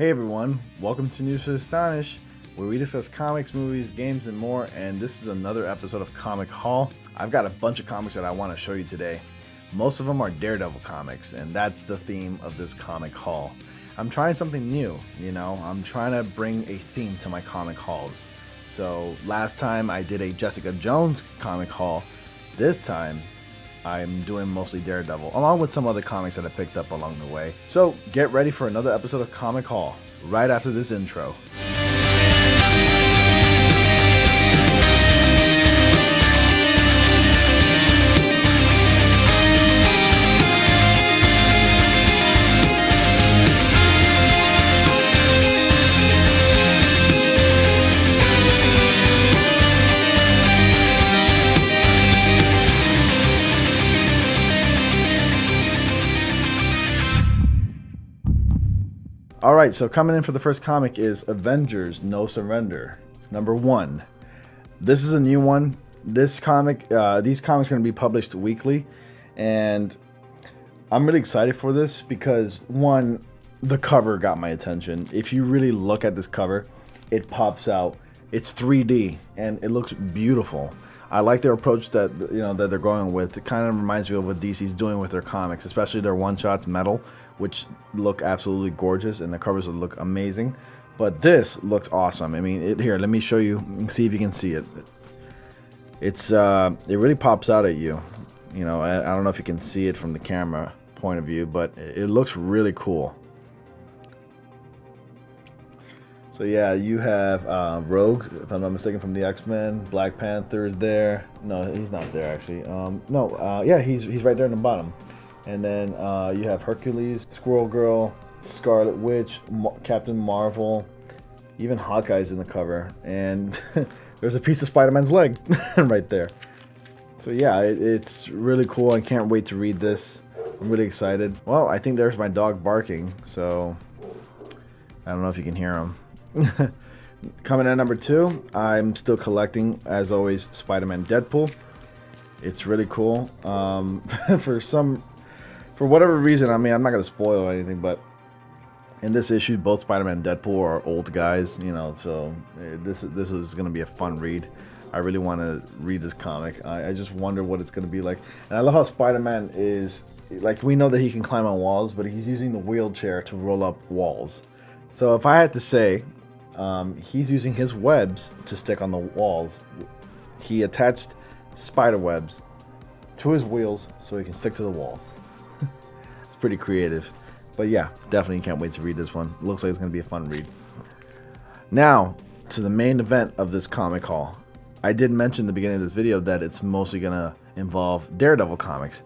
Hey everyone, welcome to News for Astonish, where we discuss comics, movies, games, and more, and this is another episode of Comic Haul. I've got a bunch of comics that I want to show you today. Most of them are Daredevil comics, and that's the theme of this comic haul. I'm trying something new, I'm trying to bring a theme to my comic hauls. So last time I did a Jessica Jones comic haul. This time I'm doing mostly Daredevil, along with some other comics that I picked up along the way. So get ready for another episode of Comic Haul, right after this intro. Alright, so coming in for the first comic is Avengers No Surrender, number 1. This is a new one. These comics are going to be published weekly, and I'm really excited for this because, one, the cover got my attention. If you really look at this cover, it pops out. It's 3D, and it looks beautiful. I like their approach that they're going with. It kind of reminds me of what DC's doing with their comics, especially their one-shots, Metal, which look absolutely gorgeous, and the covers would look amazing. But this looks awesome. I mean, here, let me show you and see if you can see it. It really pops out at you. I don't know if you can see it from the camera point of view, but it looks really cool. So yeah, you have Rogue, if I'm not mistaken, from the X-Men. Black Panther is there. No, he's not there actually. Yeah, he's right there in the bottom. And then you have Hercules, Squirrel Girl, Scarlet Witch, Captain Marvel, even Hawkeye's in the cover. And there's a piece of Spider-Man's leg right there. So yeah, it's really cool. I can't wait to read this. I'm really excited. Well, I think there's my dog barking, so I don't know if you can hear him. Coming in at number 2, I'm still collecting, as always, Spider-Man Deadpool. It's really cool. For whatever reason, I mean, I'm not going to spoil anything, but in this issue, both Spider-Man and Deadpool are old guys, so this is going to be a fun read. I really want to read this comic. I just wonder what it's going to be like. And I love how Spider-Man is, like, we know that he can climb on walls, but he's using the wheelchair to roll up walls. So if I had to say, he's using his webs to stick on the walls. He attached spider webs to his wheels so he can stick to the walls. It's pretty creative. But yeah, definitely can't wait to read this one. Looks like it's going to be a fun read. Now, to the main event of this comic haul. I did mention at the beginning of this video that it's mostly going to involve Daredevil comics.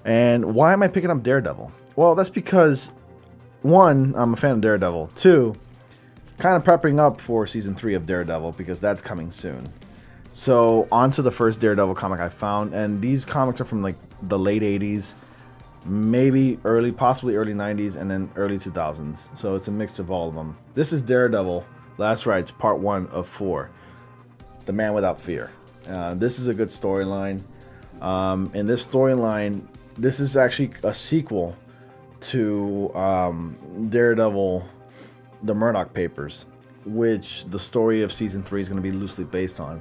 And why am I picking up Daredevil? Well, that's because, 1, I'm a fan of Daredevil. 2, kind of prepping up for season 3 of Daredevil because that's coming soon. So on to the first Daredevil comic I found, and these comics are from like the late 80s, maybe possibly early 90s, and then early 2000s. So it's a mix of all of them. This is Daredevil Last Rites, part 1 of 4, The Man Without Fear. This is a good storyline. In this storyline, this is actually a sequel to Daredevil, The Murdoch Papers, which the story of season 3 is going to be loosely based on.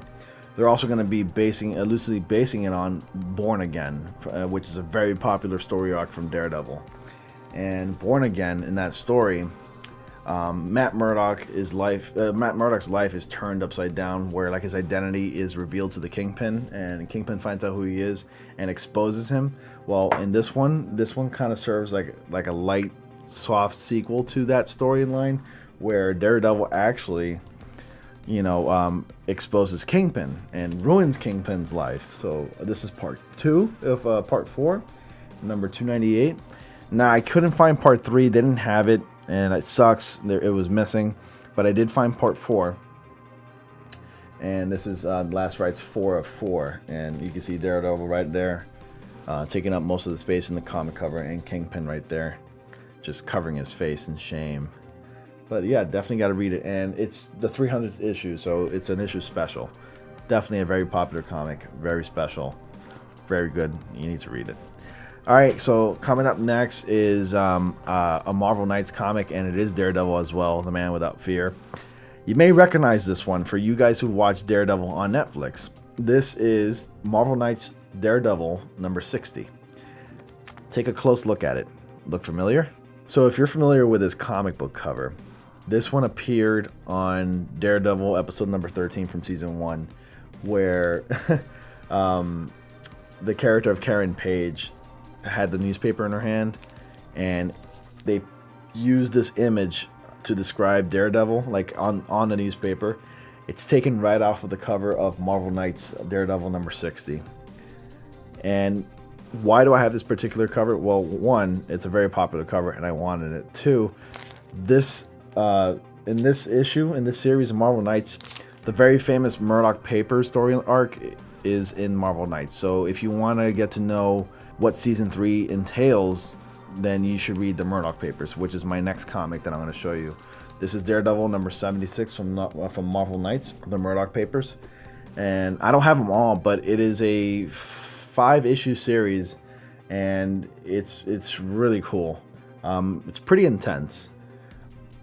They're also going to be loosely basing it on Born Again, which is a very popular story arc from Daredevil. And Born Again, in that story, Matt Murdoch's life is turned upside down, where like his identity is revealed to the Kingpin, and Kingpin finds out who he is and exposes him. Well, in this one kind of serves like a light, soft sequel to that storyline, where Daredevil actually, exposes Kingpin and ruins Kingpin's life. So this is part 2 of part 4, number 298. Now I couldn't find part 3; they didn't have it, and it sucks. It was missing, but I did find part 4, and this is Last Rites 4 of 4, and you can see Daredevil right there, taking up most of the space in the comic cover, and Kingpin right there, just covering his face in shame. But yeah, definitely got to read it, and it's the 300th issue, so it's an issue special. Definitely a very popular comic, very special, very good. You need to read it. Alright, so coming up next is a Marvel Knights comic, and it is Daredevil as well, The Man Without Fear. You may recognize this one for you guys who watch Daredevil on Netflix. This is Marvel Knights Daredevil number 60. Take a close look at it. Look familiar? So if you're familiar with this comic book cover, this one appeared on Daredevil episode number 13 from season 1, where the character of Karen Page had the newspaper in her hand, and they used this image to describe Daredevil, like on the newspaper. It's taken right off of the cover of Marvel Knights Daredevil number 60. And why do I have this particular cover? Well, one, it's a very popular cover and I wanted it. Two, this in this issue, in this series of Marvel Knights, the very famous Murdoch Papers story arc is in Marvel Knights. So if you want to get to know what season 3 entails, then you should read the Murdoch Papers, which is my next comic that I'm going to show you. This is Daredevil number 76 from Marvel Knights, the Murdoch Papers. And I don't have them all, but it is a 5-issue series, and it's really cool. It's pretty intense.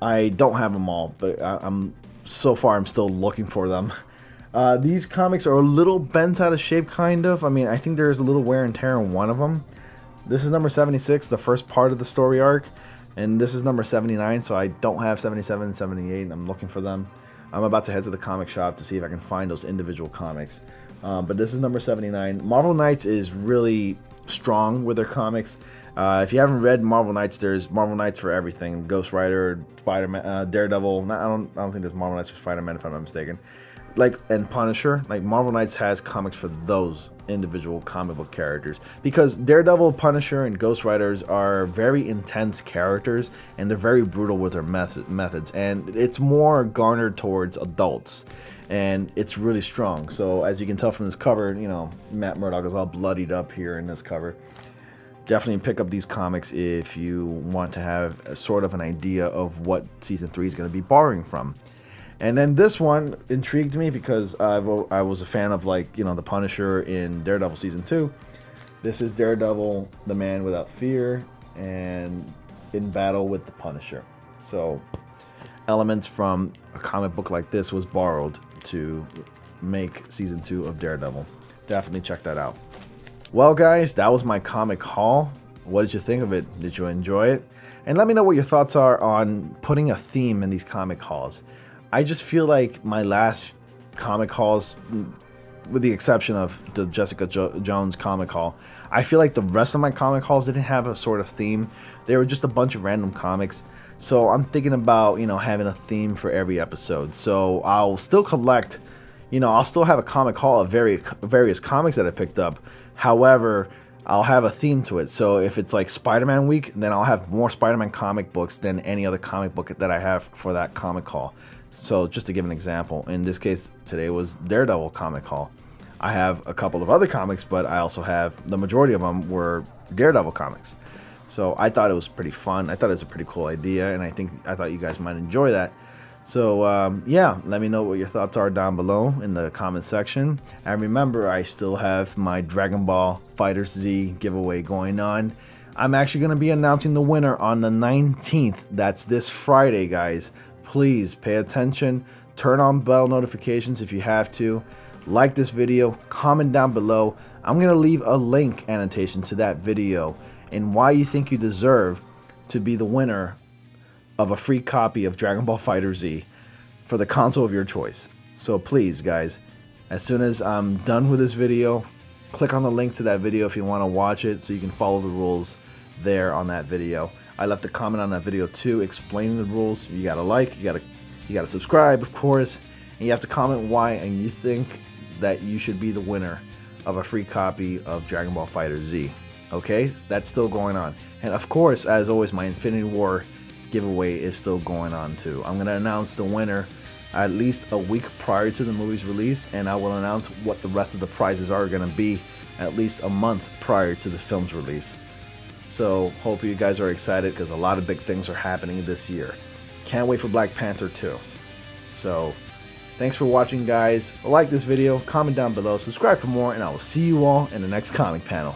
I don't have them all, but I'm still looking for them. These comics are a little bent out of shape, kind of. I mean, I think there's a little wear and tear in one of them. This is number 76, the first part of the story arc, and this is number 79, so I don't have 77 and 78. I'm looking for them. I'm about to head to the comic shop to see if I can find those individual comics. But this is number 79. Marvel Knights is really strong with their comics. If you haven't read Marvel Knights, there's Marvel Knights for everything. Ghost Rider, Spider-Man, Daredevil. I don't think there's Marvel Knights for Spider-Man, if I'm not mistaken. And Punisher. Marvel Knights has comics for those individual comic book characters, because Daredevil, Punisher, and Ghost Riders are very intense characters, and they're very brutal with their methods, and it's more garnered towards adults, and it's really strong. So as you can tell from this cover, Matt Murdock is all bloodied up here in this cover. Definitely pick up these comics if you want to have a sort of an idea of what season 3 is going to be borrowing from. And then this one intrigued me because I was a fan of the Punisher in Daredevil season 2. This is Daredevil, the Man Without Fear, and in battle with the Punisher. So elements from a comic book like this was borrowed to make season 2 of Daredevil. Definitely check that out. Well, guys, that was my comic haul. What did you think of it? Did you enjoy it? And let me know what your thoughts are on putting a theme in these comic hauls. I just feel like my last comic hauls, with the exception of the Jessica Jones comic haul, I feel like the rest of my comic hauls didn't have a sort of theme. They were just a bunch of random comics. So I'm thinking about, having a theme for every episode. So I'll still collect, I'll still have a comic haul of various comics that I picked up. However, I'll have a theme to it. So if it's like Spider-Man week, then I'll have more Spider-Man comic books than any other comic book that I have for that comic haul. So just to give an example, in this case, today was Daredevil comic haul. I have a couple of other comics, but I also have, the majority of them were Daredevil comics. So I thought it was pretty fun. I thought it was a pretty cool idea, and I thought you guys might enjoy that. So yeah, let me know what your thoughts are down below in the comment section. And remember, I still have my Dragon Ball FighterZ giveaway going on. I'm actually going to be announcing the winner on the 19th. That's this Friday, guys. Please pay attention, turn on bell notifications if you have to, like this video, comment down below. I'm going to leave a link annotation to that video and why you think you deserve to be the winner of a free copy of Dragon Ball FighterZ for the console of your choice. So please, guys, as soon as I'm done with this video, click on the link to that video if you want to watch it so you can follow the rules there on that video. I left a comment on that video too explaining the rules. You gotta like, you gotta subscribe, of course, and you have to comment why and you think that you should be the winner of a free copy of Dragon Ball FighterZ. Okay, that's still going on. And of course, as always, my Infinity War giveaway is still going on too. I'm gonna announce the winner at least a week prior to the movie's release, and I will announce what the rest of the prizes are gonna be at least a month prior to the film's release. So hope you guys are excited because a lot of big things are happening this year. Can't wait for Black Panther 2. So thanks for watching, guys. Like this video, comment down below, subscribe for more, and I will see you all in the next comic panel.